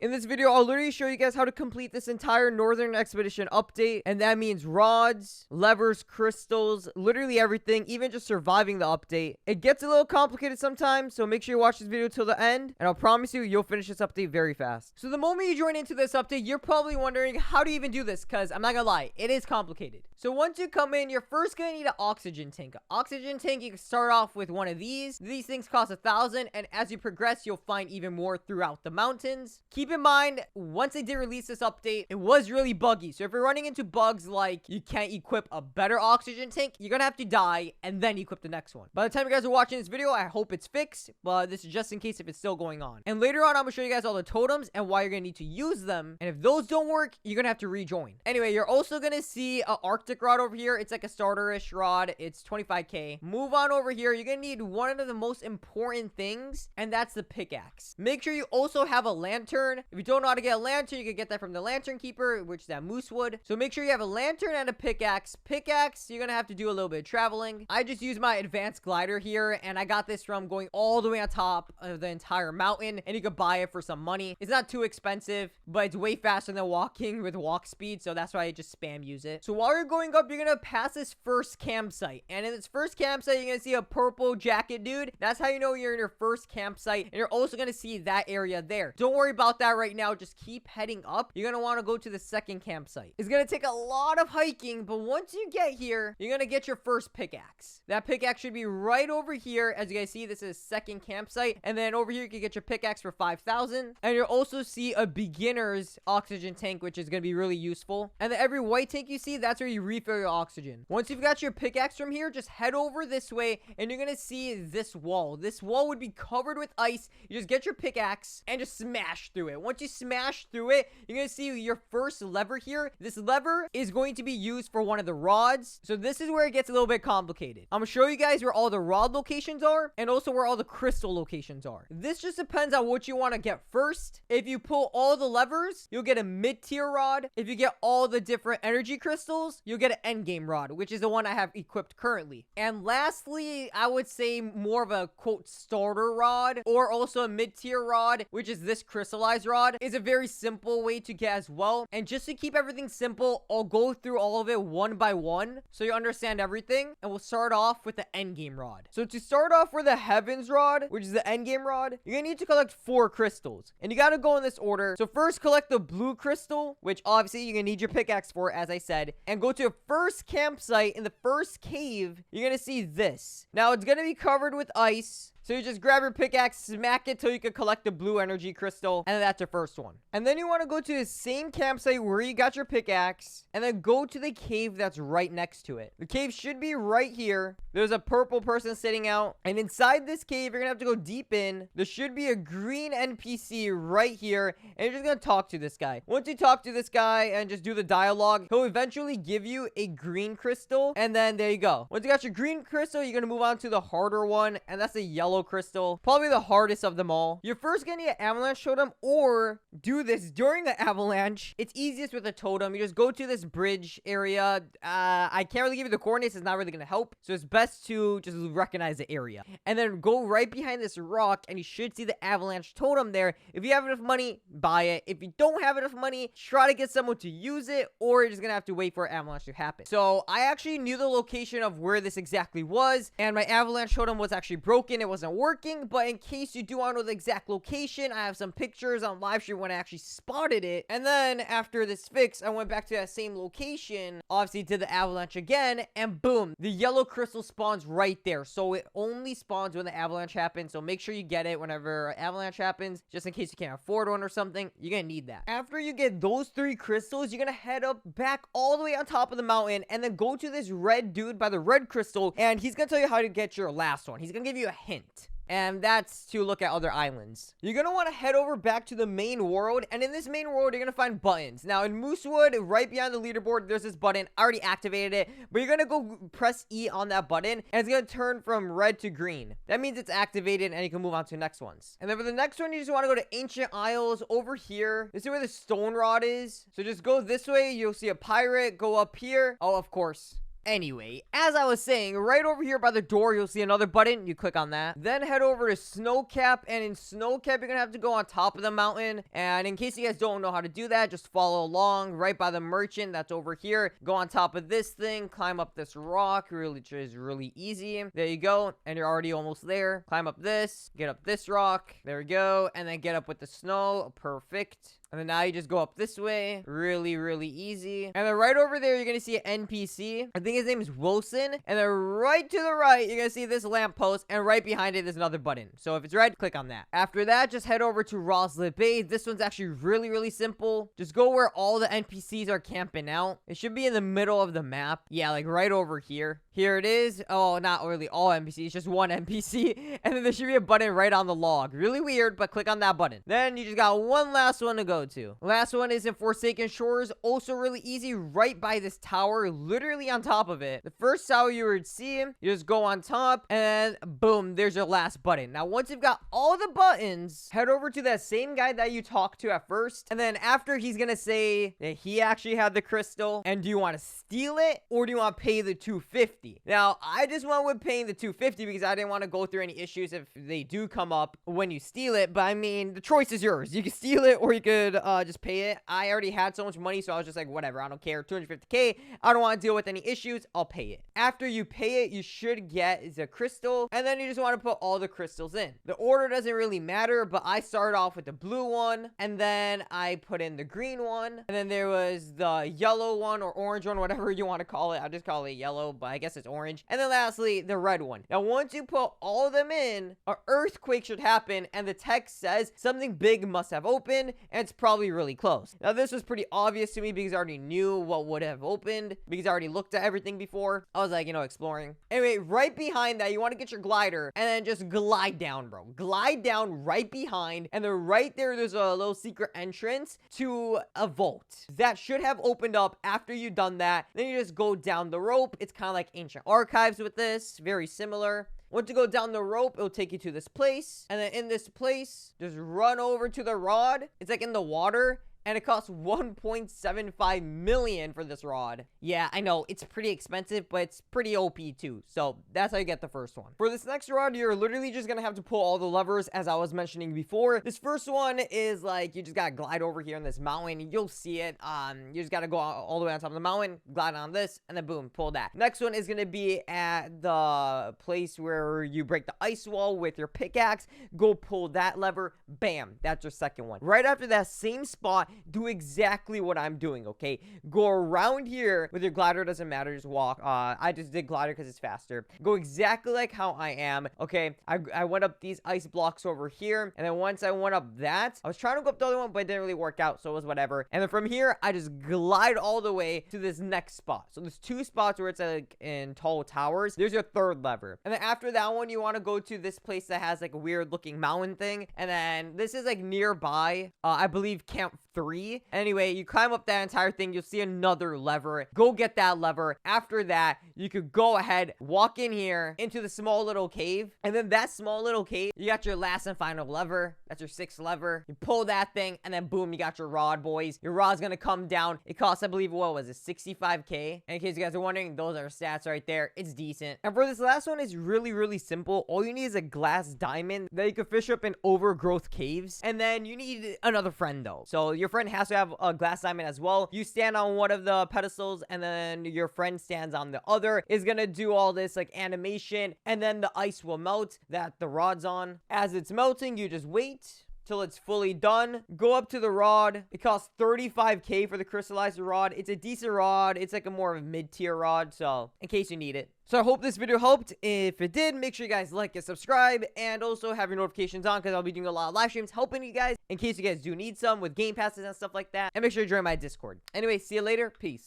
In this video, I'll literally show you guys how to complete this entire Northern Expedition update, and that means rods, levers, crystals, literally everything, even just surviving the update. It gets a little complicated sometimes, so make sure you watch this video till the end, and I'll promise you, you'll finish this update very fast. So the moment you join into this update, you're probably wondering, how do you even do this? Because I'm not gonna lie, it is complicated. So once you come in, you're first gonna need an oxygen tank. Oxygen tank, you can start off with one of these. These things cost 1,000, and as you progress, you'll find even more throughout the mountains. Keep in mind, once they did release this update, it was really buggy. So if you're running into bugs like you can't equip a better oxygen tank, you're gonna have to die and then equip the next one. By the time you guys are watching this video, I hope it's fixed, but this is just in case if it's still going on. And later on, I'm gonna show you guys all the totems and why you're gonna need to use them. And if those don't work, you're gonna have to rejoin. Anyway, you're also gonna see an Arctic rod over here. It's like a starter-ish rod. It's 25k. Move on over here. You're gonna need one of the most important things, and that's the pickaxe. Make sure you also have a lantern. If you don't know how to get a lantern, you can get that from the lantern keeper, which is that moose wood. So make sure you have a lantern and a pickaxe. Pickaxe, you're gonna have to do a little bit of traveling. I just use my advanced glider here, and I got this from going all the way on top of the entire mountain, and you could buy it for some money. It's not too expensive, but it's way faster than walking with walk speed, so that's why I just spam use it. So while you're going up, you're gonna pass this first campsite, and in this first campsite, you're gonna see a purple jacket dude. That's how you know you're in your first campsite, and you're also gonna see that area there. Don't worry about that right now. Just keep heading up. You're gonna want to go to the second campsite. It's gonna take a lot of hiking, but once you get here, you're gonna get your first pickaxe. That pickaxe should be right over here. As you guys see, this is second campsite, and then over here you can get your pickaxe for 5,000, and you'll also see a beginner's oxygen tank, which is gonna be really useful. And then every white tank you see, that's where you refill your oxygen. Once you've got your pickaxe from here, just head over this way, and you're gonna see this wall. This wall would be covered with ice. You just get your pickaxe and just smash through it. Once you smash through it, you're gonna see your first lever here. This lever is going to be used for one of the rods. So this is where it gets a little bit complicated. I'm gonna show you guys where all the rod locations are and also where all the crystal locations are. This just depends on what you want to get first. If you pull all the levers, you'll get a mid-tier rod. If you get all the different energy crystals, you'll get an endgame rod, which is the one I have equipped currently. And lastly, I would say more of a quote starter rod or also a mid-tier rod, which is this crystallized rod, is a very simple way to get as well. And just to keep everything simple, I'll go through all of it one by one so you understand everything, and we'll start off with the endgame rod. So to start off with the heavens rod, which is the endgame rod, you're gonna need to collect 4 crystals, and you gotta go in this order. So first collect the blue crystal, which obviously you're gonna need your pickaxe for, as I said, and go to your first campsite. In the first cave, you're gonna see this. Now it's gonna be covered with ice, so you just grab your pickaxe, smack it till you can collect the blue energy crystal, and that's your first one. And then you want to go to the same campsite where you got your pickaxe, and then go to the cave that's right next to it. The cave should be right here. There's a purple person sitting out, and inside this cave, you're gonna have to go deep in. There should be a green NPC right here, and you're just gonna talk to this guy. Once you talk to this guy and just do the dialogue, he'll eventually give you a green crystal, and then there you go. Once you got your green crystal, you're gonna move on to the harder one, and that's the yellow crystal, probably the hardest of them all. You're first gonna need an avalanche totem, or do this during the avalanche. It's easiest with a totem. You just go to this bridge area. I can't really give you the coordinates. It's not really gonna help, so it's best to just recognize the area, and then go right behind this rock, and you should see the avalanche totem there. If you have enough money, buy it. If you don't have enough money, try to get someone to use it, or you're just gonna have to wait for an avalanche to happen. So I actually knew the location of where this exactly was, and my avalanche totem was actually broken. It wasn't working, but in case you do want to know the exact location, I have some pictures on live stream when I actually spotted it. And then after this fix, I went back to that same location, obviously did the avalanche again, and boom, the yellow crystal spawns right there. So it only spawns when the avalanche happens, so make sure you get it whenever an avalanche happens, just in case you can't afford one or something. You're gonna need that. After you get those 3 crystals, you're gonna head up back all the way on top of the mountain, and then go to this red dude by the red crystal, and he's gonna tell you how to get your last one. He's gonna give you a hint, and that's to look at other islands. You're gonna want to head over back to the main world, and in this main world, you're gonna find buttons. Now, in Moosewood, right behind the leaderboard, there's this button. I already activated it, but you're gonna go press E on that button, and it's gonna turn from red to green. That means it's activated, and you can move on to the next ones. And then for the next one, you just want to go to Ancient Isles over here. This is where the stone rod is. So just go this way. You'll see a pirate. Go up here. Oh, of course. Anyway, as I was saying, right over here by the door, you'll see another button. You click on that. Then head over to Snowcap, and in Snowcap, you're gonna have to go on top of the mountain. And in case you guys don't know how to do that, just follow along right by the merchant that's over here. Go on top of this thing, climb up this rock, which is really easy. There you go, and you're already almost there. Climb up this, get up this rock. There we go, and then get up with the snow. Perfect. And then now you just go up this way. Really, really easy. And then right over there, you're going to see an NPC. I think his name is Wilson. And then right to the right, you're going to see this lamppost. And right behind it, there's another button. So if it's red, click on that. After that, just head over to Roslet Bay. This one's actually really, really simple. Just go where all the NPCs are camping out. It should be in the middle of the map. Yeah, like right over here. Here it is. Oh, not really all NPCs, just one NPC. And then there should be a button right on the log. Really weird, but click on that button. Then you just got one last one to go to. Last one is in Forsaken Shores. Also really easy, right by this tower, literally on top of it. The first tower you would see, you just go on top, and boom, there's your last button. Now, once you've got all the buttons, head over to that same guy that you talked to at first, and then after, he's gonna say that he actually had the crystal, and do you want to steal it, or do you want to pay the 250? Now, I just went with paying the 250 because I didn't want to go through any issues if they do come up when you steal it, but I mean, the choice is yours. You can steal it, or you could just pay it. I already had so much money, so I was just like, whatever, I don't care. 250k, I don't want to deal with any issues. I'll pay it. After you pay it, you should get the crystal, and then you just want to put all the crystals in. The order doesn't really matter, but I started off with the blue one, and then I put in the green one, and then there was the yellow one or orange one, whatever you want to call it. I'll just call it yellow, but I guess it's orange. And then lastly, the red one. Now, once you put all of them in, an earthquake should happen, and the text says something big must have opened, and it's probably really close. Now, this was pretty obvious to me because I already knew what would have opened because I already looked at everything before. I was like, you know, exploring. Anyway, right behind that, you want to get your glider and then just glide down, bro. Glide down right behind, and then right there, there's a little secret entrance to a vault that should have opened up after you've done that. Then you just go down the rope. It's kind of like Ancient Archives with this, very similar. Once you go down the rope, it'll take you to this place. And then in this place, just run over to the rod. It's like in the water. And it costs 1.75 million for this rod. Yeah, I know, it's pretty expensive, but it's pretty OP too. So that's how you get the first one. For this next rod, you're literally just gonna have to pull all the levers, as I was mentioning before. This first one is like, you just gotta glide over here on this mountain. You'll see it. You just gotta go all the way on top of the mountain, glide on this, and then boom, pull that. Next one is gonna be at the place where you break the ice wall with your pickaxe. Go pull that lever. Bam, that's your second one. Right after that same spot, do exactly what I'm doing, okay? Go around here with your glider, doesn't matter, just walk. I just did glider because it's faster. Go exactly like how I am, okay? I went up these ice blocks over here, and then once I went up that, I was trying to go up the other one, but it didn't really work out, so it was whatever. And then from here, I just glide all the way to this next spot. So there's two spots where it's like in tall towers. There's your third lever. And then after that one, you want to go to this place that has like a weird looking mountain thing. And then this is like nearby, I believe Camp 3. Anyway, you climb up that entire thing. You'll see another lever. Go get that lever. After that, you could go ahead, walk in here into the small little cave. And then that small little cave, you got your last and final lever. That's your sixth lever. You pull that thing, and then boom, you got your rod, boys. Your rod's gonna come down. It costs, I believe, what was it, 65k? And in case you guys are wondering, those are stats right there. It's decent. And for this last one, it's really, really simple. All you need is a glass diamond that you can fish up in overgrowth caves. And then you need another friend, though. So your friend has to have a glass diamond as well. You stand on one of the pedestals, and then your friend stands on the other. Is gonna do all this like animation, and then the ice will melt that the rod's on. As it's melting, you just wait till it's fully done. Go up to the rod. It costs 35k for the crystallized rod. It's a decent rod. It's like a more of a mid-tier rod, so in case you need it. So I hope this video helped. If it did, make sure you guys like and subscribe, and also have your notifications on because I'll be doing a lot of live streams helping you guys in case you guys do need some with game passes and stuff like that. And make sure you join my Discord. Anyway, see you later. Peace.